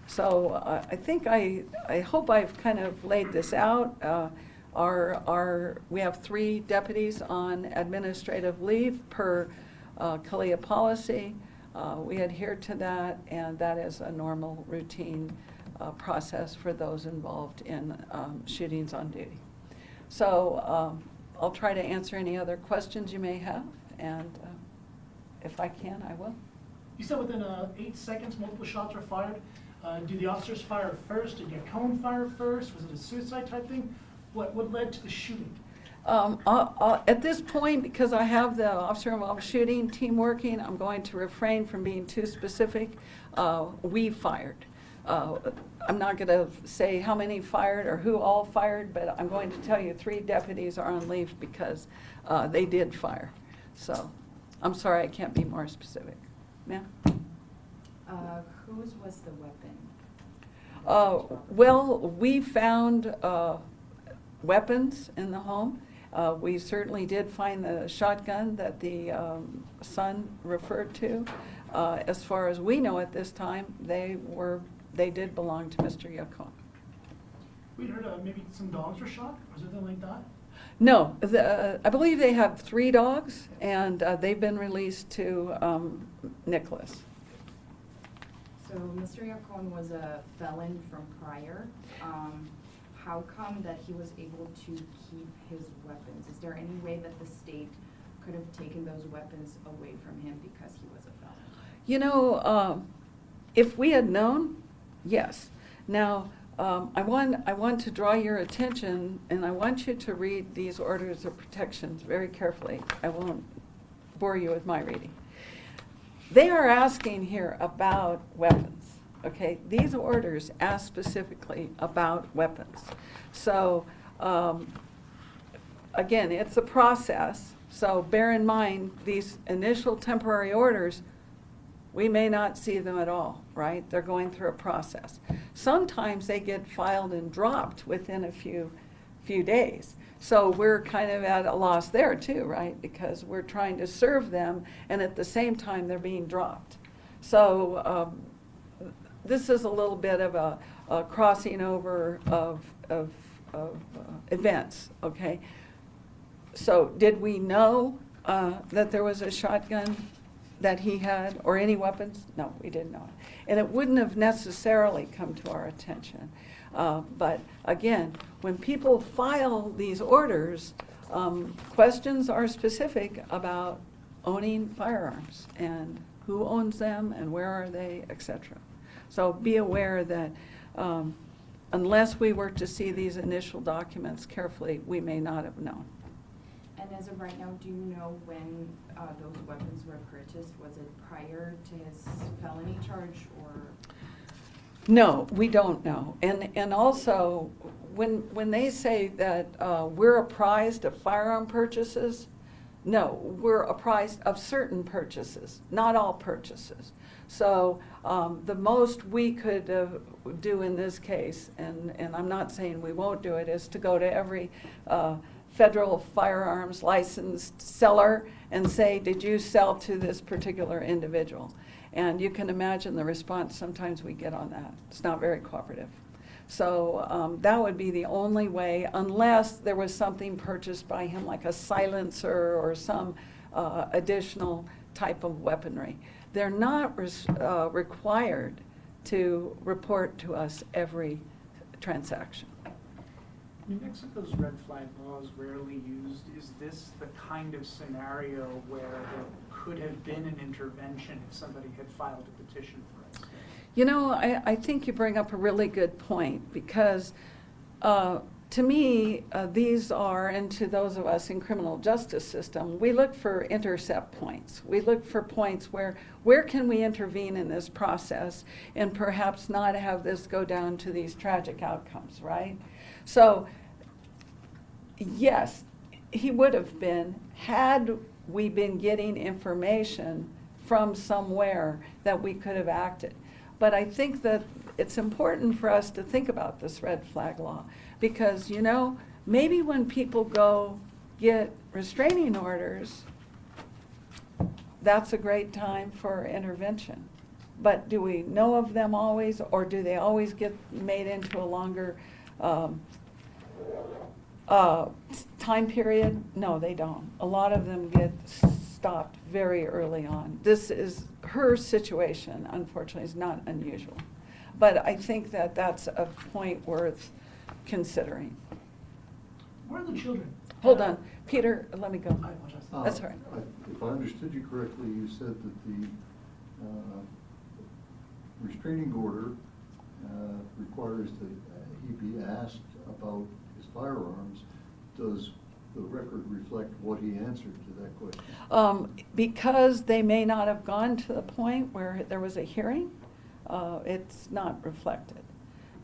So I think I hope I've kind of laid this out. We have 3 deputies on administrative leave per CALEA policy. We adhere to that, and that is a normal routine process for those involved in shootings on duty. So I'll try to answer any other questions you may have, and if I can, I will. You said within 8 seconds multiple shots were fired. Do the officers fire first? Did Yacone fire first? Was it a suicide type thing? What led to the shooting? At this point, because I have the officer involved shooting team working, I'm going to refrain from being too specific. We fired. I'm not going to say how many fired or who all fired, but I'm going to tell you 3 deputies are on leave because they did fire. So I'm sorry, I can't be more specific. Ma'am? Whose was the weapon? Well, we found weapons in the home. We certainly did find the shotgun that the son referred to. As far as we know at this time, they did belong to Mr. Yacone. We heard maybe some dogs were shot or something like that. No, I believe they have 3 dogs, and they've been released to Nicholas. So Mr. Yacone was a felon from prior. How come that he was able to keep his weapons? Is there any way that the state could have taken those weapons away from him because he was a felon? You know, if we had known, yes. Now, I want to draw your attention, and I want you to read these orders of protections very carefully. I won't bore you with my reading. They are asking here about weapons, okay? These orders ask specifically about weapons. So, again, it's a process, so bear in mind these initial temporary orders, we may not see them at all, right? They're going through a process. Sometimes they get filed and dropped within a few days. So we're kind of at a loss there too, right? Because we're trying to serve them, and at the same time they're being dropped. So this is a little bit of a crossing over of events, okay? So did we know that there was a shotgun that he had, or any weapons? No, we didn't know it. And it wouldn't have necessarily come to our attention. But again, when people file these orders, questions are specific about owning firearms and who owns them and where are they, etc. So be aware that unless we were to see these initial documents carefully, we may not have known. And as of right now, do you know when those weapons were purchased? Was it prior to his felony charge, or? No, we don't know. And also, when they say that we're apprised of firearm purchases, no, we're apprised of certain purchases, not all purchases. So the most we could do in this case, and I'm not saying we won't do it, is to go to every federal firearms licensed seller and say, did you sell to this particular individual? And you can imagine the response sometimes we get on that. It's not very cooperative. So that would be the only way, unless there was something purchased by him, like a silencer or some additional type of weaponry. They're not required to report to us every transaction. New Mexico's red flag law is rarely used. Is this the kind of scenario where there could have been an intervention if somebody had filed a petition for instance? You know, I think you bring up a really good point, because to me, these are, and to those of us in criminal justice system, we look for intercept points. We look for points where can we intervene in this process and perhaps not have this go down to these tragic outcomes, right? So, yes, he would have been, had we been getting information from somewhere that we could have acted. But I think that it's important for us to think about this red flag law, because, you know, maybe when people go get restraining orders, that's a great time for intervention. But do we know of them always, or do they always get made into a longer time period? No, they don't. A lot of them get stopped very early on. This is, her situation, unfortunately, is not unusual. But I think that that's a point worth considering. Where are the children? Hold on, Peter, let me go. I apologize. That's all right. If I understood you correctly, you said that the restraining order requires that he be asked about his firearms. Does the record reflect what he answered to that question? Because they may not have gone to the point where there was a hearing, it's not reflected.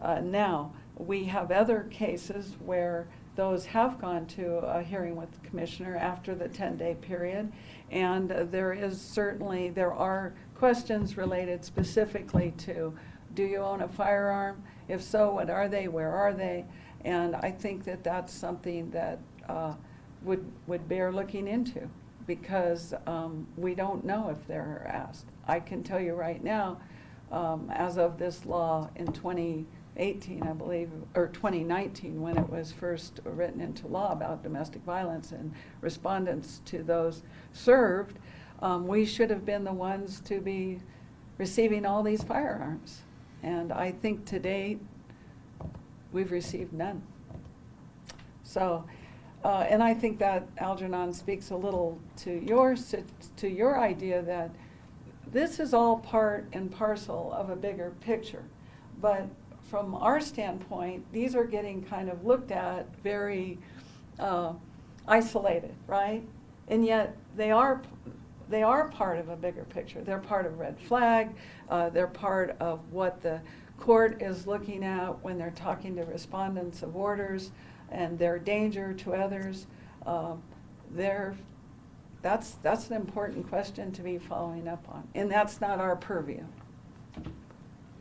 Now, we have other cases where those have gone to a hearing with the commissioner after the 10-day period, and there are questions related specifically to, do you own a firearm? If so, what are they? Where are they? And I think that that's something that would bear looking into, because we don't know if they're asked. I can tell you right now, as of this law in 2018, I believe, or 2019, when it was first written into law about domestic violence and respondents to those served, we should have been the ones to be receiving all these firearms. And I think to date, we've received none. So, and I think that Algernon speaks a little to your idea that this is all part and parcel of a bigger picture. But from our standpoint, these are getting kind of looked at very isolated, right? And yet they are part of a bigger picture. They're part of red flag. They're part of what the court is looking at when they're talking to respondents of orders and their danger to others. That's an important question to be following up on, and that's not our purview.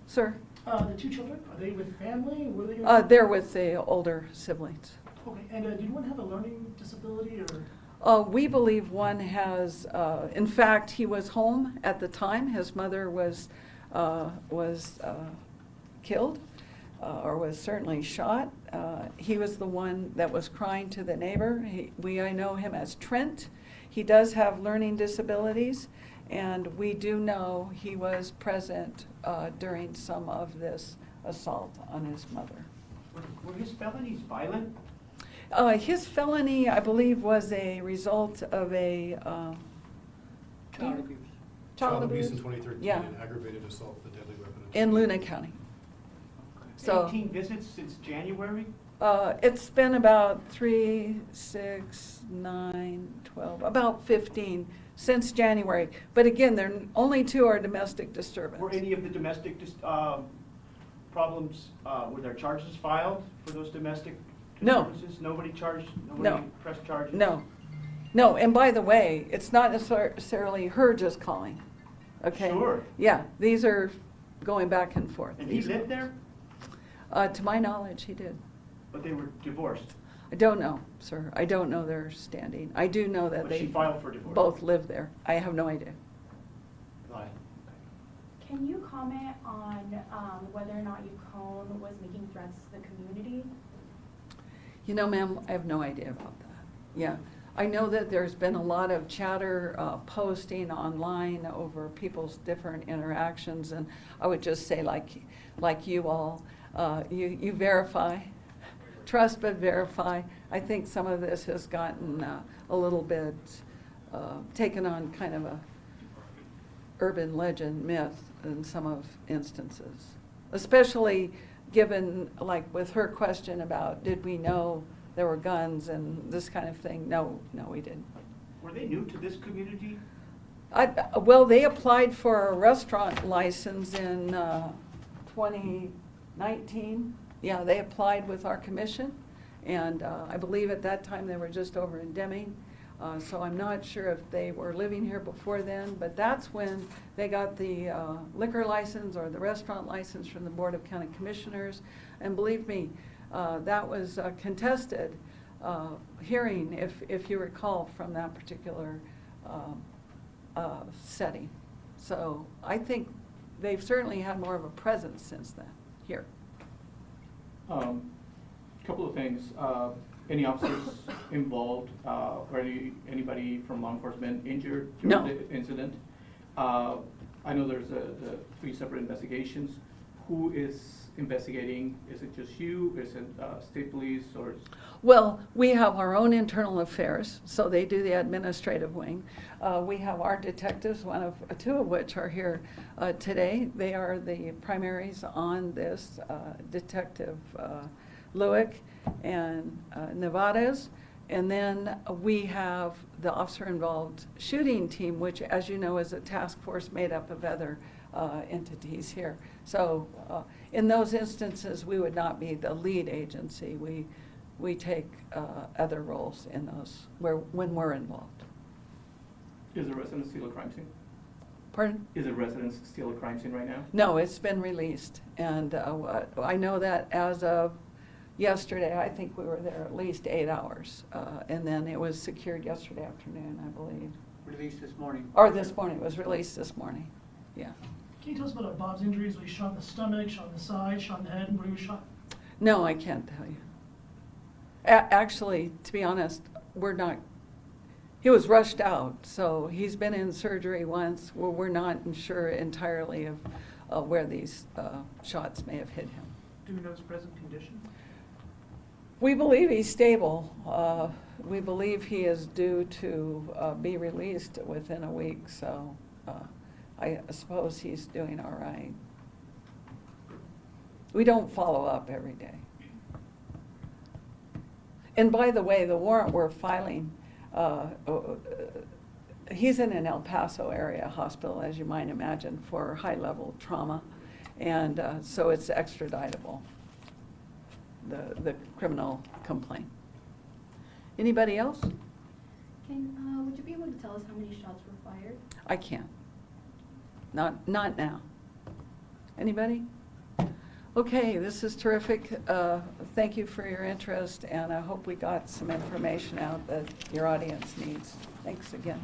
Sir? The two children, are they with family? Were they? They're with the older siblings. Okay, and did one have a learning disability or? We believe one has, in fact, he was home at the time. His mother was killed, or was certainly shot. He was the one that was crying to the neighbor. I know him as Trent. He does have learning disabilities, and we do know he was present during some of this assault on his mother. Were his felonies violent? His felony, I believe, was a result of a Child abuse. child abuse in abuse 2013 Yeah. and aggravated assault with a deadly weapon. in Luna County. So 18 visits since January? it's been about 3, 6, 9, 12, about 15 since January. But again, only 2 are domestic disturbance. Were any of the domestic problems, were there charges filed for those domestic No. disturbances? Nobody charged? No. Nobody pressed charges? No, no, and by the way, it's not necessarily her just calling, okay? Sure. Yeah, these are going back and forth. And he lived there? To my knowledge, he did. But they were divorced? I don't know, sir. I don't know their standing. I do know that But she they filed for divorce? both live there. I have no idea. Right. Can you comment on whether or not Yacone was making threats to the community? You know, ma'am, I have no idea about that. Yeah. I know that there's been a lot of chatter posting online over people's different interactions, and I would just say, like you all, you verify, trust but verify. I think some of this has gotten a little bit taken on kind of a urban legend myth in some of instances, especially given, like with her question about did we know there were guns and this kind of thing. No, we didn't. Were they new to this community? Well, they applied for a restaurant license in 2019. Yeah, they applied with our commission, and I believe at that time they were just over in Deming. So I'm not sure if they were living here before then, but that's when they got the liquor license or the restaurant license from the Board of County Commissioners. And believe me, that was a contested hearing, if you recall, from that particular setting. So I think they've certainly had more of a presence since then, here. Couple of things. Any officers involved, or anybody from law enforcement injured during No. the incident? I know there's the 3 separate investigations. Who is investigating? Is it just you? Is it state police or? Well, we have our own internal affairs, so they do the administrative wing. We have our detectives, two of which are here today. They are the primaries on this, Detective Lewick and Nevades. And then we have the officer-involved shooting team, which, as you know, is a task force made up of other entities here. So in those instances, we would not be the lead agency. We take other roles in those when we're involved. Is a resident still a crime scene? Pardon? Is a resident still a crime scene right now? No, it's been released. And I know that as of yesterday, I think we were there at least 8 hours. And then it was secured yesterday afternoon, I believe. Released this morning. Or this morning, it was released this morning. Yeah. Can you tell us about Bob's injuries? Was he shot in the stomach, shot in the side, shot in the head, and where he was shot? No, I can't tell you. Actually, to be honest, he was rushed out, so he's been in surgery once. We're not sure entirely of where these shots may have hit him. Do we know his present condition? We believe he's stable. We believe he is due to be released within a week, so I suppose he's doing all right. We don't follow up every day. And by the way, the warrant we're filing, he's in an El Paso area hospital, as you might imagine, for high-level trauma, and so it's extraditable, the criminal complaint. Anybody else? Would you be able to tell us how many shots were fired? I can't. Not now. Anybody? Okay, this is terrific. Thank you for your interest, and I hope we got some information out that your audience needs. Thanks again.